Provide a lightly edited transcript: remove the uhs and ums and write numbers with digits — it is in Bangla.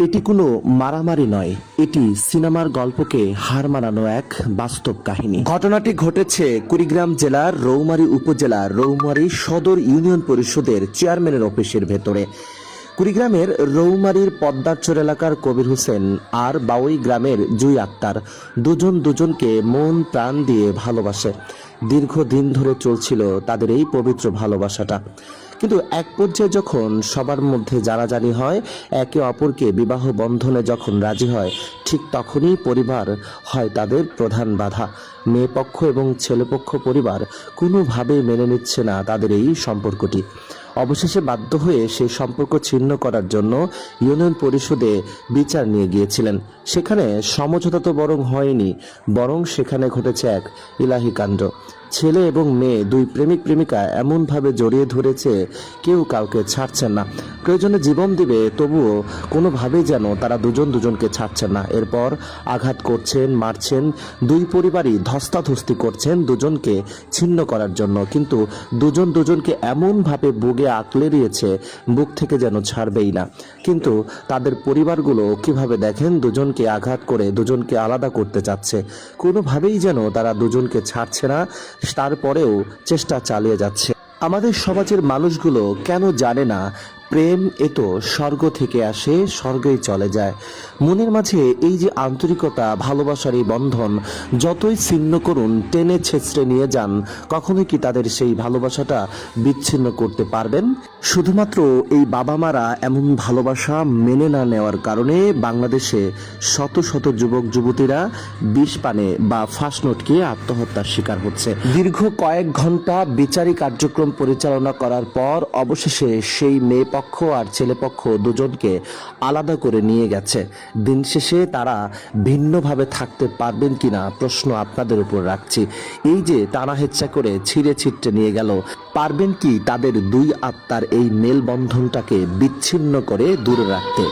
এটি কোনো মারামারি নয়, এটি সিনেমার গল্পকে হার মানানো এক বাস্তব কাহিনী। ঘটনাটি ঘটেছে কুড়িগ্রাম জেলার রৌমারী উপজেলার রৌমারী সদর ইউনিয়ন পরিষদের চেয়ারম্যানের অফিসের ভেতরে। কুড়িগ্রামের রৌমারীর পদ্মারচর এলাকার কবির হোসেন আর বাউই গ্রামের জুই আক্তার দুজনকে মন প্রাণ দিয়ে ভালোবাসে। দীর্ঘদিন ধরে চলছিল তাদের এই পবিত্র ভালোবাসাটা। কিন্তু এক পর্যায়ে যখন সবার মধ্যে জানাজানি হয়, একে অপরকে বিবাহ বন্ধনে যখন রাজি হয়, ঠিক তখনই পরিবার হয় তাদের প্রধান বাধা। মেয়ে পক্ষ এবং ছেলেপক্ষ পরিবার কোনোভাবেই মেনে নিচ্ছে না তাদের এই সম্পর্কটি। অবশেষে বাধ্য হয়ে সেই সম্পর্ক ছিন্ন করার জন্য ইউনিয়ন পরিষদে বিচার নিয়ে গিয়েছিলেন। সেখানে সমঝোতা তো বরং হয়নি, বরং সেখানে ঘটেছে এক ইলাহি কাণ্ড। ছেলে এবং মেয়ে দুই প্রেমিক প্রেমিকা এমনভাবে জড়িয়ে ধরেছে, কেউ কাউকে ছাড়ছেন না। প্রয়োজনে জীবন দিবে, তবুও কোনোভাবেই যেন তারা দুজনকে ছাড়ছেন না। এরপর আঘাত করছেন, মারছেন, দুই পরিবারই ধস্তাধস্তি করছেন দুজনকে ছিন্ন করার জন্য। কিন্তু দুজনকে এমনভাবে বুকে আঁকড়ে দিয়েছে, বুক থেকে যেন ছাড়বেই না। কিন্তু তাদের পরিবারগুলো কিভাবে দেখেন দুজনকে আঘাত করে দুজনকে আলাদা করতে চাচ্ছে, কোনোভাবেই যেন তারা দুজনকে ছাড়ছে না, তারপরেও চেষ্টা চালিয়ে যাচ্ছে। আমাদের সমাজের মানুষগুলো কেন জানে না প্রেম এ তো স্বর্গ থেকে আসে, স্বর্গেই চলে যায়। মনের মাঝে এই যে আন্তরিকতা, ভালোবাসার এই বন্ধন যতই ছিন্ন করুন, টেনে ছেঁচড়ে নিয়ে যান, কখনোই কি তাদের সেই ভালোবাসাটা বিচ্ছিন্ন করতে পারবেন? শুধুমাত্র এই বাবা মারা এমন ভালোবাসা মেনে না নেওয়ার কারণে বাংলাদেশে শত শত যুবক যুবতীরা বিষ পানে বা ফাঁস লটকে আত্মহত্যার শিকার হচ্ছে। দীর্ঘ কয়েক ঘন্টা বিচারিক কার্যক্রম পরিচালনা করার পর অবশেষে সেই মেয়ে পক্ষ আর ছেলে পক্ষ দুজনকে আলাদা করে নিয়ে গেছে। দিন শেষে তারা ভিন্নভাবে থাকতে পারবেন কিনা প্রশ্ন আপনাদের উপর রাখছি। এই যে টানা হেচ্ছা করে ছিঁড়ে ছিটতে নিয়ে গেল, পারবেন কি তাদের দুই আত্মার এই মেলবন্ধনটাকে বিচ্ছিন্ন করে দূরে রাখতে?